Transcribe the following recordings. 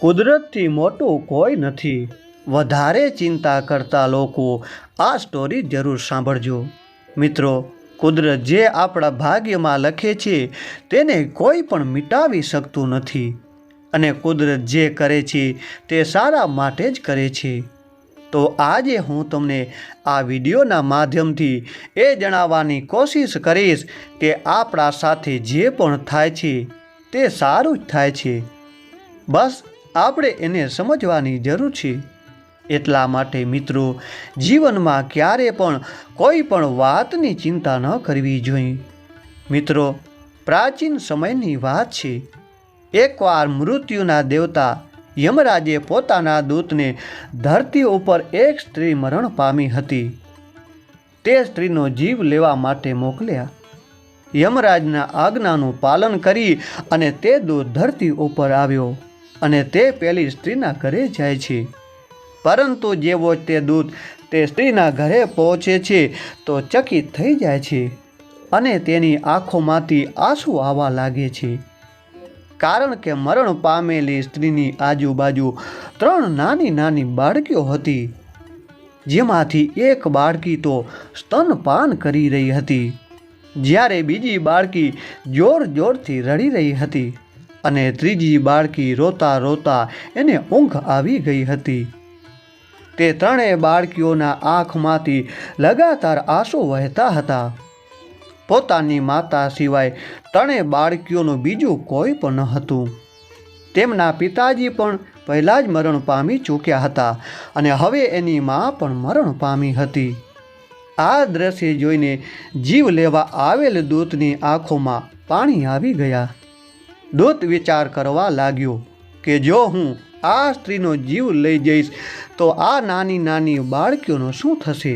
કુદરતથી મોટું કોઈ નથી. વધારે ચિંતા કરતા લોકો આ સ્ટોરી જરૂર સાંભળજો. મિત્રો, કુદરત જે આપણા ભાગ્યમાં લખે છે તેને કોઈ પણ મિટાવી શકતું નથી. અને કુદરત જે કરે છે તે સારા માટે જ કરે છે. તો આજે હું તમને આ વિડીયોના માધ્યમથી એ જણાવવાની કોશિશ કરીશ કે આપણા સાથે જે પણ થાય છે તે સારું જ થાય છે. બસ આપણે એને સમજવાની જરૂર છે. એટલા માટે મિત્રો, જીવનમાં ક્યારે પણ કોઈ પણ વાતની ચિંતા ન કરવી જોઈએ. મિત્રો, પ્રાચીન સમયની વાત છે. એકવાર મૃત્યુના દેવતા યમરાજે પોતાના દૂતને ધરતી ઉપર એક સ્ત્રી મરણ પામી હતી તે સ્ત્રીનો જીવ લેવા માટે મોકલ્યા. યમરાજના આજ્ઞાનું પાલન કરી અને તે દૂત ધરતી ઉપર આવ્યો અને તે પેલી સ્ત્રીના ઘરે જાય છે. પરંતુ જેવો તે દૂત તે સ્ત્રીના ઘરે પહોંચે છે તો ચકિત થઈ જાય છે અને તેની આંખોમાંથી આંસુ આવવા લાગે છે. કારણ કે મરણ પામેલી સ્ત્રીની આજુબાજુ 3 નાની નાની બાળકીઓ હતી, જેમાંથી એક બાળકી તો સ્તનપાન કરી રહી હતી, જ્યારે બીજી બાળકી જોર જોરથી રડી રહી હતી અને ત્રીજી બાળકી રોતા રોતા એને ઊંઘ આવી ગઈ હતી. તે ત્રણેય બાળકીઓના આંખમાંથી લગાતાર આંસુ વહેતા હતા. પોતાની માતા સિવાય ત્રણેય બાળકીઓનું બીજું કોઈ પણ ન હતું. તેમના પિતાજી પણ પહેલાં જ મરણ પામી ચૂક્યા હતા અને હવે એની મા પણ મરણ પામી હતી. આ દ્રશ્ય જોઈને જીવ લેવા આવેલ દૂતની આંખોમાં પાણી આવી ગયા. દૂત વિચાર કરવા લાગ્યો કે જો હું આ સ્ત્રીનો જીવ લઈ જઈશ તો આ નાની નાની બાળકીઓનું શું થશે?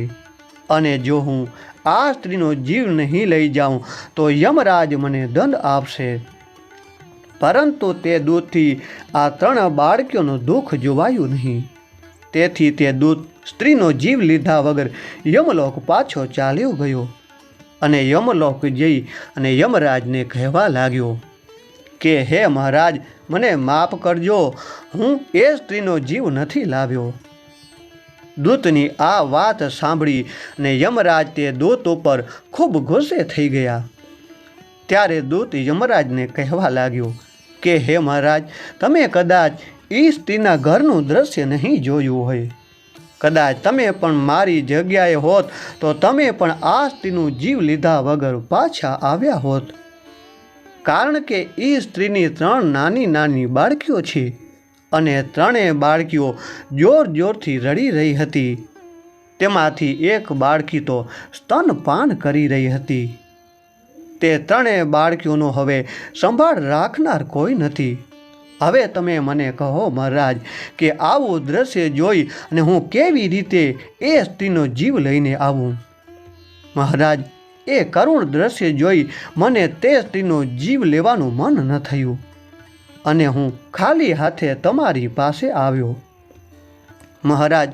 અને જો હું આ સ્ત્રીનો જીવ નહીં લઈ જાઉં તો યમરાજ મને દંડ આપશે. પરંતુ તે દૂતથી આ 3 બાળકીઓનું દુઃખ જોવાયું નહીં. તેથી તે દૂત સ્ત્રીનો જીવ લીધા વગર યમલોક પાછો ચાલ્યો ગયો અને યમલોક જઈ અને યમરાજને કહેવા લાગ્યો કે હે મહારાજ, મને માફ કરજો, હું એ સ્ત્રીનો જીવ નથી લાવ્યો. દૂતની આ વાત સાંભળી અને યમરાજ તે દૂત ઉપર ખૂબ ગુસ્સે થઈ ગયા. ત્યારે દૂત યમરાજને કહેવા લાગ્યો કે હે મહારાજ, તમે કદાચ એ સ્ત્રીના ઘરનું દ્રશ્ય નહીં જોયું હોય. કદાચ તમે પણ મારી જગ્યાએ હોત તો તમે પણ આ સ્ત્રીનું જીવ લીધા વગર પાછા આવ્યા હોત. કારણ કે એ સ્ત્રીની 3 નાની નાની બાળકીઓ છે અને ત્રણેય બાળકીઓ જોર જોરથી રડી રહી હતી. તેમાંથી એક બાળકી તો સ્તનપાન કરી રહી હતી. તે ત્રણેય બાળકીઓનો હવે સંભાળ રાખનાર કોઈ નથી. હવે તમે મને કહો મહારાજ કે આવું દ્રશ્ય જોઈ અને હું કેવી રીતે એ સ્ત્રીનો જીવ લઈને આવું? મહારાજ, એ કરુણ દ્રશ્ય જોઈ મને તે સ્ત્રીનો જીવ લેવાનું મન ન થયું અને હું ખાલી હાથે તમારી પાસે આવ્યો. મહારાજ,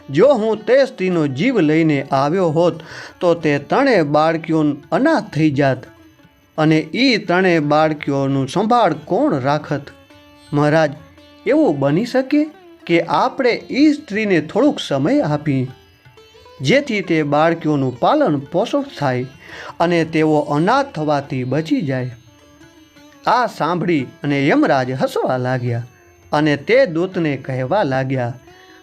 જો હું તે સ્ત્રીનો જીવ લઈને આવ્યો હોત તો તે 3 બાળકીઓ અનાથ થઈ જાત અને એ 3 બાળકીઓનું સંભાળ કોણ રાખત? મહારાજ, એવું બની શકે કે આપણે એ સ્ત્રીને થોડુંક સમય આપીએ જેથી તે બાળકીઓનું પાલન પોષણ થાય અને તેઓ અનાથ થવાથી બચી જાય. આ સાંભળી અને યમરાજ હસવા લાગ્યા અને તે દૂતને કહેવા લાગ્યા,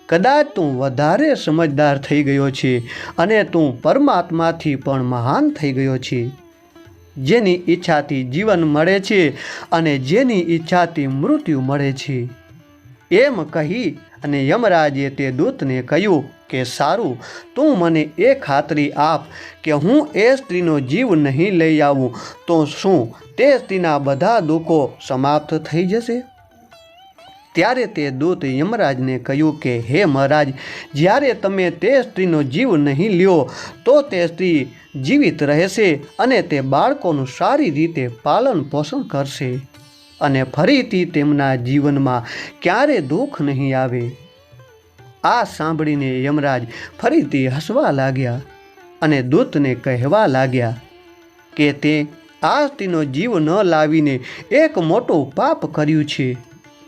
કદાચ તું વધારે સમજદાર થઈ ગયો છે અને તું પરમાત્માથી પણ મહાન થઈ ગયો છે. જેની ઈચ્છાથી જીવન મળે છે અને જેની ઈચ્છાથી મૃત્યુ મળે છે. એમ કહી અને યમરાજે તે દૂતને કહ્યું કે સારું, તું મને એ ખાતરી આપ કે હું એ સ્ત્રીનો જીવ નહીં લઈ આવું તો શું તે સ્ત્રીના બધા દુઃખો સમાપ્ત થઈ જશે? ત્યારે તે દૂત યમરાજને કહ્યું કે હે મહારાજ, જ્યારે તમે તે સ્ત્રીનો જીવ નહીં લ્યો તો તે સ્ત્રી જીવિત રહેશે અને તે બાળકોનું સારી રીતે પાલન પોષણ કરશે અને ફરીથી તેમના જીવનમાં ક્યારે દુઃખ નહીં આવે. આ સાંભળીને યમરાજ ફરીથી હસવા લાગ્યા અને દૂતને કહેવા લાગ્યા કે તે આ સ્ત્રીનો જીવ ન લાવીને એક મોટું પાપ કર્યું છે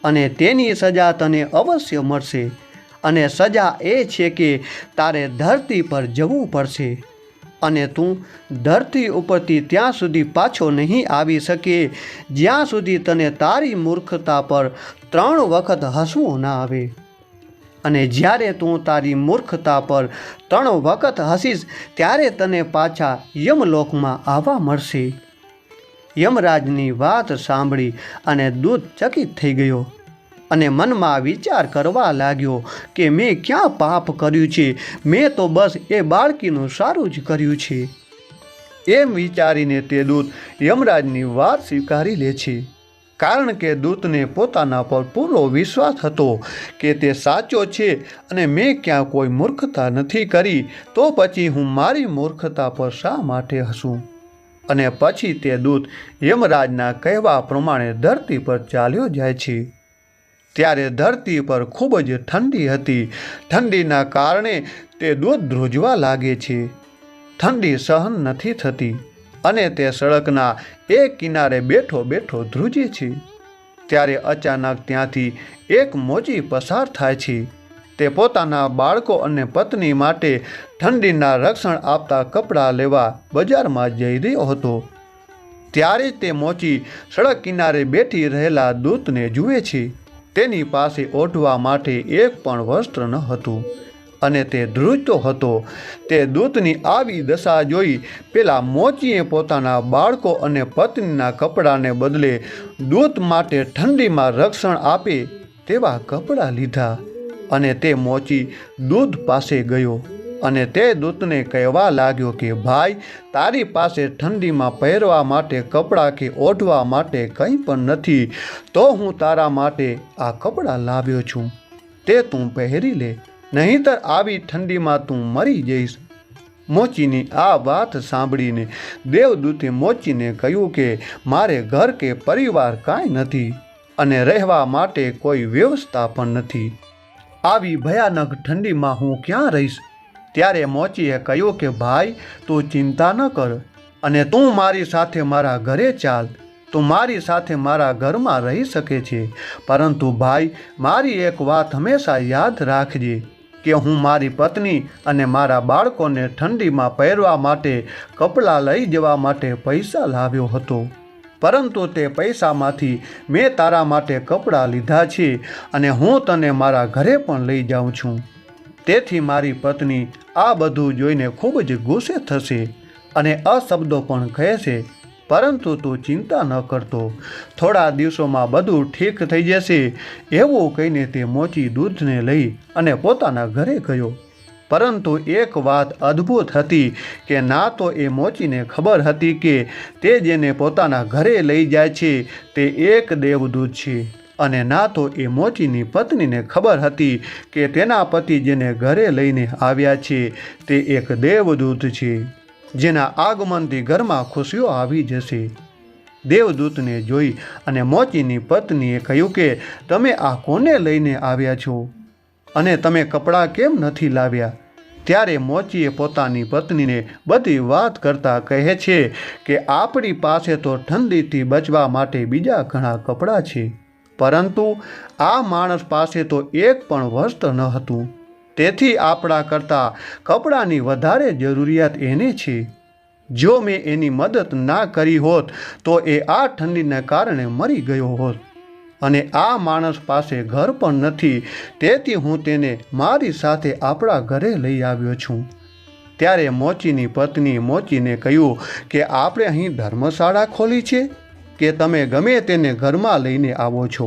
અને તેની સજા તને અવશ્ય મળશે. અને સજા એ છે કે તારે ધરતી પર જવું પડશે અને તું ધરતી ઉપરથી ત્યાં સુધી પાછો નહીં આવી શકે જ્યાં સુધી તને તારી મૂર્ખતા પર 3 વખત હસવું ના આવે. અને જ્યારે તું તારી મૂર્ખતા પર 3 વખત હસીશ ત્યારે તને પાછા યમલોકમાં આવવા મળશે. યમરાજની વાત સાંભળી અને દૂત ચકિત થઈ ગયો અને મનમાં વિચાર કરવા લાગ્યો કે મેં ક્યાં પાપ કર્યું છે, મેં તો બસ એ બાળકીનું સારું જ કર્યું છે. એમ વિચારીને તે દૂત યમરાજની વાત સ્વીકારી લે છે, કારણ કે દૂતને પોતાના પર પૂરો વિશ્વાસ હતો કે તે સાચો છે અને મેં ક્યાં કોઈ મૂર્ખતા નથી કરી, તો પછી હું મારી મૂર્ખતા પર શા માટે હસું. અને પછી તે દૂત યમરાજના કહેવા પ્રમાણે ધરતી પર ચાલ્યો જાય છે. ત્યારે ધરતી પર ખૂબ જ ઠંડી હતી. ઠંડીના કારણે તે દૂત ધ્રુજવા લાગે છે. ઠંડી સહન નથી થતી અને તે સડકના એક કિનારે બેઠો બેઠો ધ્રુજે છે. ત્યારે અચાનક ત્યાંથી એક મોચી પસાર થાય છે. તે પોતાના બાળકો અને પત્ની માટે ઠંડીના રક્ષણ આપતા કપડાં લેવા બજારમાં જઈ રહ્યો હતો. ત્યારે તે મોચી સડક કિનારે બેઠી રહેલા દૂતને જુએ છે. તેની પાસે ઓઢવા માટે એક પણ વસ્ત્ર ન હતું અને તે ધ્રુજતો હતો. તે દૂતની આવી દશા જોઈ પેલા મોચીએ પોતાના બાળકો અને પત્નીના કપડાને બદલે દૂત માટે ઠંડીમાં રક્ષણ આપે તેવા કપડાં લીધા અને તે મોચી દૂત પાસે ગયો અને તે દૂતને કહેવા લાગ્યો કે ભાઈ, તારી પાસે ઠંડીમાં પહેરવા માટે કપડાં કે ઓઢવા માટે કંઈ પણ નથી, તો હું તારા માટે આ કપડાં લાવ્યો છું, તે તું પહેરી લે, નહીંતર આવી ઠંડીમાં તું મરી જઈશ. મોચીની આ વાત સાંભળીને દેવદૂતે મોચીને કહ્યું કે મારે ઘર કે પરિવાર કાંઈ નથી અને રહેવા માટે કોઈ વ્યવસ્થા પણ નથી. આવી ભયાનક ઠંડીમાં હું ક્યાં રહીશ? ત્યારે મોચીએ કહ્યું કે ભાઈ, તું ચિંતા ન કર અને તું મારી સાથે મારા ઘરે ચાલ. તું મારી સાથે મારા ઘરમાં રહી શકે છે, પરંતુ ભાઈ, મારી એક વાત હંમેશા યાદ રાખજે કે હું મારી પત્ની અને મારા બાળકોને ઠંડીમાં પહેરવા માટે કપડાં લઈ જવા માટે પૈસા લાવ્યો હતો, પરંતુ તે પૈસામાંથી મેં તારા માટે કપડાં લીધા છે અને હું તને મારા ઘરે પણ લઈ જાઉં છું. તેથી મારી પત્ની આ બધું જોઈને ખૂબ જ ગુસ્સે થશે અને અશબ્દો પણ કહેશે, પરંતુ તું ચિંતા ન કરતો, થોડા દિવસોમાં બધું ઠીક થઈ જશે. એવું કહીને તે મોચી દૂધને લઈ અને પોતાના ઘરે ગયો. પરંતુ એક વાત અદ્ભુત હતી કે ના તો એ મોચીને ખબર હતી કે તે જેને પોતાના ઘરે લઈ જાય છે તે એક દેવદૂત છે, અને ના તો એ મોચીની પત્નીને ખબર હતી કે તેના પતિ જેને ઘરે લઈને આવ્યા છે તે એક દેવદૂત છે, જેના આગમનથી ઘરમાં ખુશીઓ આવી જશે. દેવદૂતને જોઈ અને મોચીની પત્નીએ કહ્યું કે તમે આ કોને લઈને આવ્યા છો અને તમે કપડાં કેમ નથી લાવ્યા? ત્યારે મોચીએ પોતાની પત્નીને બધી વાત કરતા કહે છે કે આપણી પાસે તો ઠંડીથી બચવા માટે બીજા ઘણા કપડાં છે, પરંતુ આ માણસ પાસે તો એક પણ વસ્ત્ર ન હતું, તેથી આપણા કરતાં કપડાની વધારે જરૂરિયાત એને છે. જો મેં એની મદદ ના કરી હોત તો એ આ ઠંડીને કારણે મરી ગયો હોત. અને આ માણસ પાસે ઘર પણ નથી, તેથી હું તેને મારી સાથે આપણા ઘરે લઈ આવ્યો છું. ત્યારે મોચીની પત્ની મોચીને કહ્યું કે આપણે અહીં ધર્મશાળા ખોલી છે કે તમે ગમે તેને ઘરમાં લઈને આવો છો?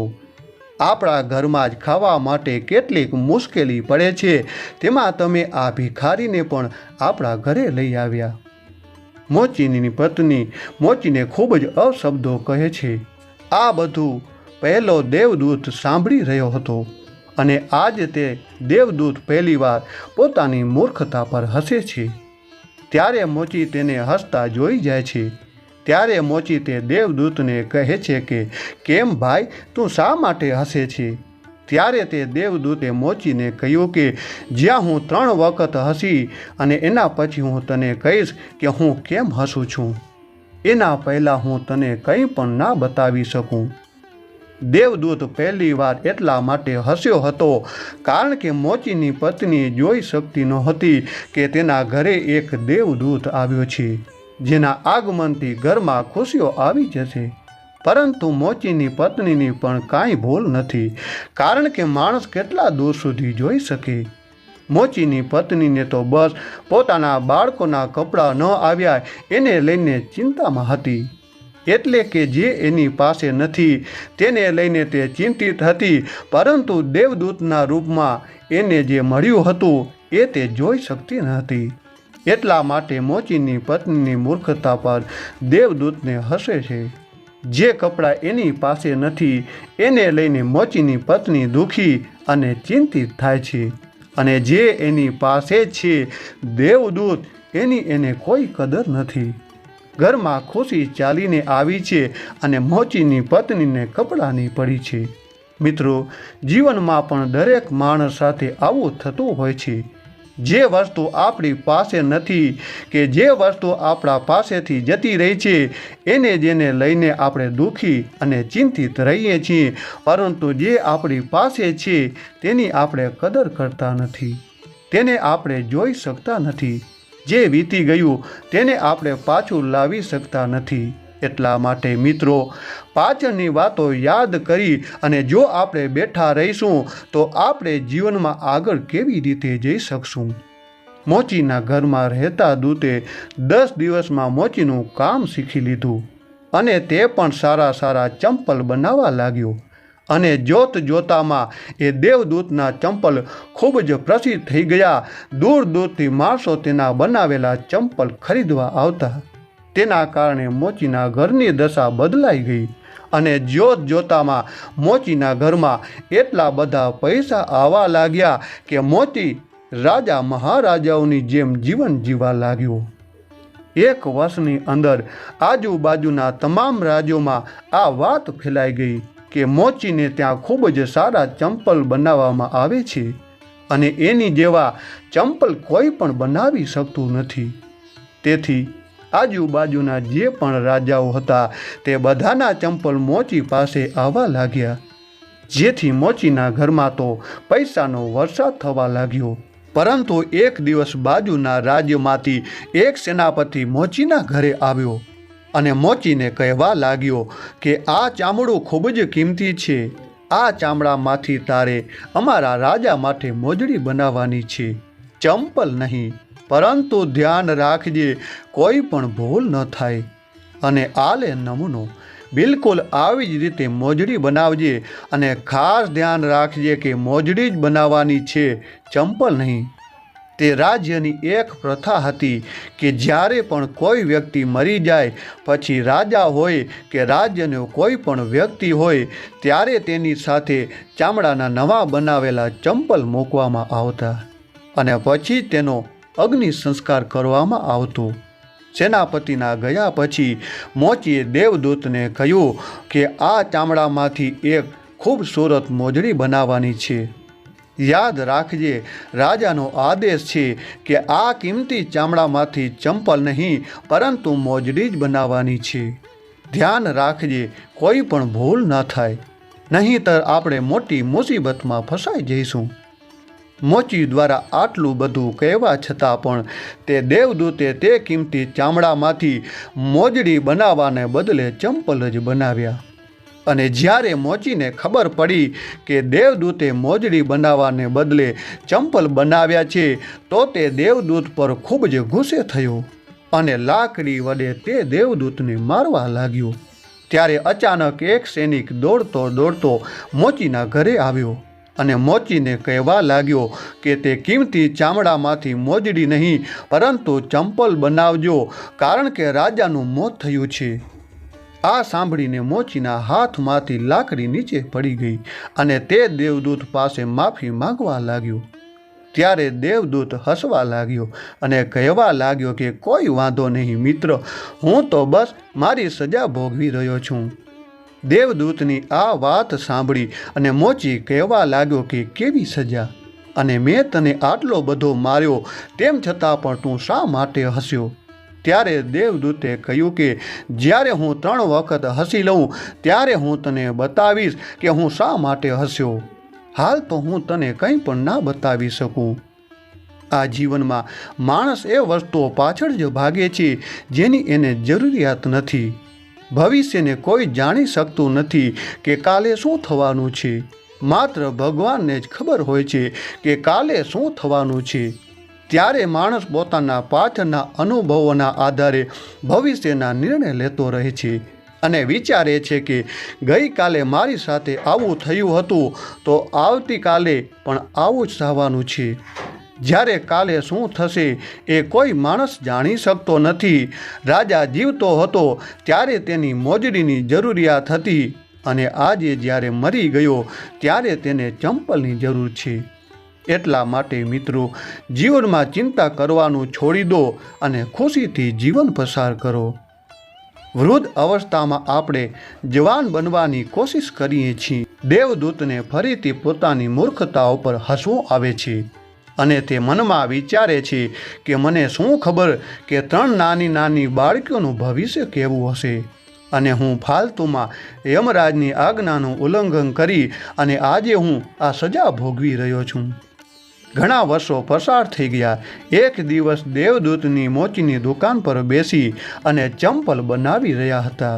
આપણા ઘરમાં જ ખાવા માટે કેટલીક મુશ્કેલી પડે છે, તેમાં તમે આ ભિખારીને પણ આપણા ઘરે લઈ આવ્યા. મોચીની પત્ની મોચીને ખૂબ જ અશબ્દો કહે છે. આ બધું પહેલો દેવદૂત સાંભળી રહ્યો હતો અને આજ તે દેવદૂત પહેલીવાર પોતાની મૂર્ખતા પર હસે છે. ત્યારે મોચી તેને હસતા જોઈ જાય છે. ત્યારે મોચી તે દેવદૂતને કહે છે કે કેમ ભાઈ, તું શા માટે હસે છે? ત્યારે તે દેવદૂતે મોચીને કહ્યું કે જ્યાં હું 3 વખત હસી અને એના પછી હું તને કહીશ કે હું કેમ હસું છું, એના પહેલાં હું તને કંઈ પણ ના બતાવી શકું. દેવદૂત પહેલી વાર એટલા માટે હસ્યો હતો કારણ કે મોચીની પત્ની જોઈ શકતી નહોતી કે તેના ઘરે એક દેવદૂત આવ્યો છે, જેના આગમનથી ઘરમાં ખુશીઓ આવી જશે. પરંતુ મોચીની પત્નીની પણ કાંઈ ભૂલ નથી, કારણ કે માણસ કેટલા દૂર સુધી જોઈ શકે. મોચીની પત્નીને તો બસ પોતાના બાળકોના કપડાં ન આવ્યા એને લઈને ચિંતામાં હતી. એટલે કે જે એની પાસે નથી તેને લઈને તે ચિંતિત હતી, પરંતુ દેવદૂતના રૂપમાં એને જે મળ્યું હતું એ તે જોઈ શકતી ન હતી. એટલા માટે મોચીની પત્નીની મૂર્ખતા પર દેવદૂતને હસે છે. જે કપડાં એની પાસે નથી એને લઈને મોચીની પત્ની દુઃખી અને ચિંતિત થાય છે, અને જે એની પાસે છે દેવદૂત એની એને કોઈ કદર નથી. ઘરમાં ખુશી ચાલીને આવી છે અને મોચીની પત્નીને કપડાની પડી છે. મિત્રો, જીવનમાં પણ દરેક માણસ સાથે આવું થતું હોય છે. જે વસ્તુ આપણી પાસે નથી કે જે વસ્તુ આપણા પાસેથી જતી રહી છે એને જેને લઈને આપણે દુઃખી અને ચિંતિત રહીએ છીએ, પરંતુ જે આપણી પાસે છે તેની આપણે કદર કરતા નથી, તેને આપણે જોઈ શકતા નથી. જે વીતી ગયું તેને આપણે પાછું લાવી શકતા નથી. એટલા માટે મિત્રો, પાછળની વાતો યાદ કરી અને જો આપણે બેઠા રહીશું તો આપણે જીવનમાં આગળ કેવી રીતે જઈ શકશું. મોચીના ઘરમાં રહેતા દૂતે 10 દિવસમાં મોચીનું કામ શીખી લીધું અને તે પણ સારા સારા ચંપલ બનાવવા લાગ્યો. અને જોત જોતામાં એ દેવદૂતના ચંપલ ખૂબ જ પ્રસિદ્ધ થઈ ગયા. દૂર દૂરથી માણસો તેના બનાવેલા ચંપલ ખરીદવા આવતા. તેના કારણે મોચીના ઘરની દશા બદલાઈ ગઈ અને જોત જોતામાં મોચીના ઘરમાં એટલા બધા પૈસા આવવા લાગ્યા કે મોચી રાજા મહારાજાઓની જેમ જીવન જીવવા લાગ્યો. 1 વર્ષની અંદર આજુબાજુના તમામ રાજ્યોમાં આ વાત ફેલાઈ ગઈ કે મોચીને ત્યાં ખૂબ જ સારા ચંપલ બનાવવામાં આવે છે અને એની જેવા ચંપલ કોઈ પણ બનાવી શકતું નથી. તેથી આજુબાજુના જે પણ રાજાઓ હતા તે બધાના ચંપલ મોચી પાસે આવવા લાગ્યા, જેથી મોચીના ઘરમાં તો પૈસાનો વરસાદ થવા લાગ્યો. પરંતુ એક દિવસ બાજુના રાજ્યમાંથી એક સેનાપતિ મોચીના ઘરે આવ્યો અને મોચીને કહેવા લાગ્યો કે આ ચામડું ખૂબ જ કિંમતી છે. આ ચામડામાંથી તારે અમારા રાજા માટે મોજડી બનાવવાની છે, ચંપલ નહીં. પરંતુ ધ્યાન રાખજે કોઈ પણ ભૂલ ન થાય. અને આ લે નમૂનો. બિલકુલ આવી જ રીતે મોજડી બનાવજે અને ખાસ ધ્યાન રાખજે કે મોજડી જ બનાવવાની છે, ચંપલ નહીં. તે રાજ્યની એક પ્રથા હતી કે જ્યારે પણ કોઈ વ્યક્તિ મરી જાય પછી રાજા હોય કે રાજ્યનો કોઈ પણ વ્યક્તિ હોય ત્યારે તેની સાથે ચામડાના નવા બનાવેલા ચંપલ મૂકવામાં આવતા અને પછી તેનો અગ્નિ સંસ્કાર કરવામાં આવતો. સેનાપતિના ગયા પછી મોચીએ દેવદૂતને કહ્યું કે આ ચામડામાંથી એક ખૂબસૂરત મોજડી બનાવવાની છે. યાદ રાખજે, રાજાનો આદેશ છે કે આ કિંમતી ચામડામાંથી ચંપલ નહીં પરંતુ મોજડી જ બનાવવાની છે. ધ્યાન રાખજે કોઈ પણ ભૂલ ન થાય, નહીંતર આપણે મોટી મુસીબતમાં ફસાઈ જઈશું. મોચી દ્વારા આટલું બધું કહેવા છતાં પણ તે દેવદૂતે તે કિંમતી ચામડામાંથી મોજડી બનાવવાને બદલે ચંપલ જ બનાવ્યા. અને જ્યારે મોચીને ખબર પડી કે દેવદૂતે મોજડી બનાવવાને બદલે ચંપલ બનાવ્યા છે તો તે દેવદૂત પર ખૂબ જ ગુસ્સે થયો અને લાકડી વડે તે દેવદૂતને મારવા લાગ્યો. ત્યારે અચાનક એક સૈનિક દોડતો દોડતો મોચીના ઘરે આવ્યો અને મોચીને કહેવા લાગ્યો કે તે કિંમતી ચામડામાંથી મોજડી નહીં પરંતુ ચંપલ બનાવજો, કારણ કે રાજાનું મોત થયું છે. આ સાંભળીને મોચીના હાથમાંથી લાકડી નીચે પડી ગઈ અને તે દેવદૂત પાસે માફી માંગવા લાગ્યો. ત્યારે દેવદૂત હસવા લાગ્યો અને કહેવા લાગ્યો કે કોઈ વાંધો નહીં મિત્ર, હું તો બસ મારી સજા ભોગવી રહ્યો છું. દેવદૂતની આ વાત સાંભળી અને મોચી કહેવા લાગ્યો કે કેવી સજા? અને મેં તને આટલો બધો માર્યો તેમ છતાં પણ તું શા માટે હસ્યો? ત્યારે દેવદૂતે કહ્યું કે જ્યારે હું 3 વખત હસી લઉં ત્યારે હું તને બતાવીશ કે હું શા માટે હસ્યો. હાલ તો હું તને કંઈ પણ ના બતાવી શકું. આ જીવનમાં માણસ એ વસ્તુઓ પાછળ જ ભાગે છે જેની એને જરૂરિયાત નથી. ભવિષ્યને કોઈ જાણી શકતું નથી કે કાલે શું થવાનું છે. માત્ર ભગવાનને જ ખબર હોય છે કે કાલે શું થવાનું છે. ત્યારે માણસ પોતાના પાછળના અનુભવોના આધારે ભવિષ્યના નિર્ણય લેતો રહે છે અને વિચારે છે કે ગઈકાલે મારી સાથે આવું થયું હતું તો આવતીકાલે પણ આવું જ થવાનું છે. જ્યારે કાલે શું થશે એ કોઈ માણસ જાણી શકતો નથી. રાજા જીવતો હતો ત્યારે તેની મોજડીની જરૂરિયાત હતી અને આજે જ્યારે મરી ગયો ત્યારે તેને ચંપલની જરૂર છે. એટલા માટે મિત્રો, જીવનમાં ચિંતા કરવાનું છોડી દો અને ખુશીથી જીવન પસાર કરો. વૃદ્ધ અવસ્થામાં આપણે જવાન બનવાની કોશિશ કરીએ છીએ. દેવદૂતને ફરીથી પોતાની મૂર્ખતા ઉપર હસવું આવે છે અને તે મનમાં વિચારે છે કે મને શું ખબર કે 3 નાની નાની બાળકીઓનું ભવિષ્ય કેવું હશે અને હું ફાલતુમાં યમરાજની આજ્ઞાનું ઉલ્લંઘન કરી અને આજે હું આ સજા ભોગવી રહ્યો છું. ઘણા વર્ષો પસાર થઈ ગયા. એક દિવસ દેવદૂતની મોચીની દુકાન પર બેસી અને ચંપલ બનાવી રહ્યા હતા.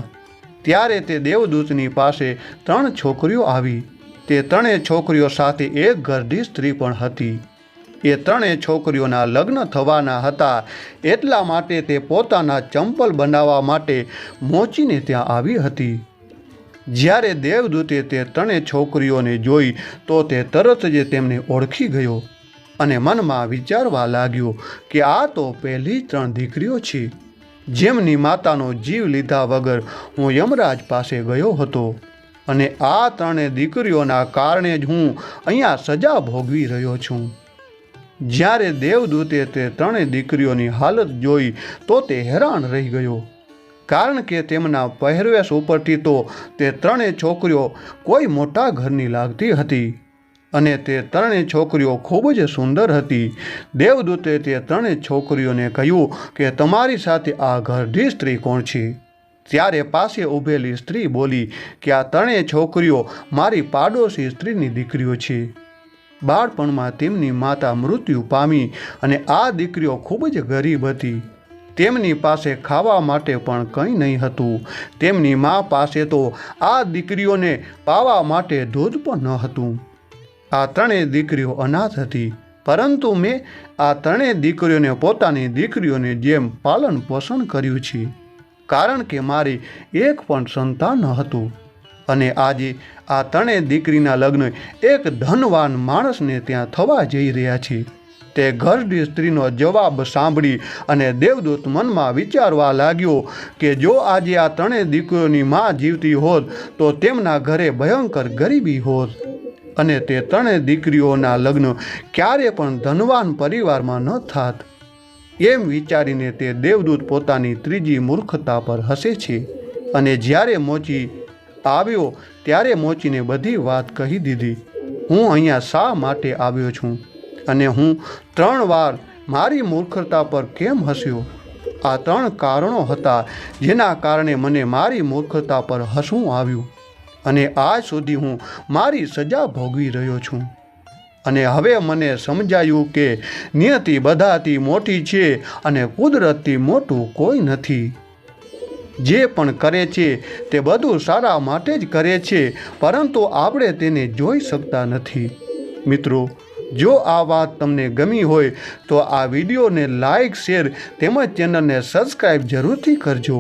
ત્યારે તે દેવદૂતની પાસે 3 છોકરીઓ આવી. તે 3 છોકરીઓ સાથે એક ઘરડી સ્ત્રી પણ હતી. એ 3 છોકરીઓના લગ્ન થવાના હતા. એટલા માટે તે પોતાના ચંપલ બનાવવા માટે મોચીને ત્યાં આવી હતી. જ્યારે દેવદૂતે તે 3 છોકરીઓને જોઈ તો તે તરત જ તેમને ઓળખી ગયો અને મનમાં વિચારવા લાગ્યો કે આ તો પહેલી 3 દીકરીઓ છે જેમની માતાનો જીવ લીધા વગર હું યમરાજ પાસે ગયો હતો અને આ 3 દીકરીઓના કારણે જ હું અહીંયા સજા ભોગવી રહ્યો છું. જ્યારે દેવદૂતે તે 3 દીકરીઓની હાલત જોઈ તો તે હેરાન રહી ગયો, કારણ કે તેમના પહેરવેશ ઉપરથી તો તે 3 છોકરીઓ કોઈ મોટા ઘરની લાગતી હતી અને તે 3 છોકરીઓ ખૂબ જ સુંદર હતી. દેવદૂતે તે 3 છોકરીઓને કહ્યું કે તમારી સાથે આ ઘરડી સ્ત્રી કોણ છે? ત્યારે પાસે ઊભેલી સ્ત્રી બોલી કે આ 3 છોકરીઓ મારી પાડોશી સ્ત્રીની દીકરીઓ છે. બાળપણમાં તેમની માતા મૃત્યુ પામી અને આ દીકરીઓ ખૂબ જ ગરીબ હતી. તેમની પાસે ખાવા માટે પણ કંઈ નહીં હતું. તેમની મા પાસે તો આ દીકરીઓને પાવા માટે દૂધ પણ ન હતું. આ 3 દીકરીઓ અનાથ હતી, પરંતુ મેં આ 3 દીકરીઓને પોતાની દીકરીઓની જેમ પાલન પોષણ કર્યું છે, કારણ કે મારી એક પણ સંતાન ન હતું. અને આજે આ 3 દીકરીના લગ્ન એક ધનવાન માણસને ત્યાં થવા જઈ રહ્યા છે. તે ઘરડી સ્ત્રીનો જવાબ સાંભળી અને દેવદૂત મનમાં વિચારવા લાગ્યો કે જો આજે આ 3 દીકરીઓની મા જીવતી હોત તો તેમના ઘરે ભયંકર ગરીબી હોત અને તે 3 દીકરીઓના લગ્ન ક્યારે પણ ધનવાન પરિવારમાં ન થાત. એમ વિચારીને તે દેવદૂત પોતાની ત્રીજી મૂર્ખતા પર હસે છે અને જ્યારે મોચી આવ્યો ત્યારે મોચીને બધી વાત કહી દીધી. હું અહીંયા શા માટે આવ્યો છું અને હું 3 વાર મારી મૂર્ખતા પર કેમ હસ્યો? આ 3 કારણો હતા જેના કારણે મને મારી મૂર્ખતા પર હસવું આવ્યું અને આજ સુધી હું મારી સજા ભોગવી રહ્યો છું. અને હવે મને સમજાયું કે નિયતિ બધાથી મોટી છે અને કુદરતથી મોટું કોઈ નથી. જે પણ કરે છે તે બધું સારા માટે જ કરે છે, પરંતુ આપણે તેને જોઈ શકતા નથી. મિત્રો, જો આ વાત તમને ગમી હોય તો આ વિડીયોને લાઈક, શેર તેમજ ચેનલને સબસ્ક્રાઈબ જરૂરથી કરજો.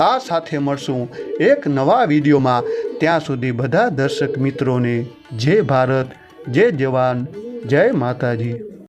આ સાથે મળશું એક નવા વિડીયોમાં. ત્યાં સુધી બધા દર્શક મિત્રોને જય ભારત, જય જવાન, જય માતાજી.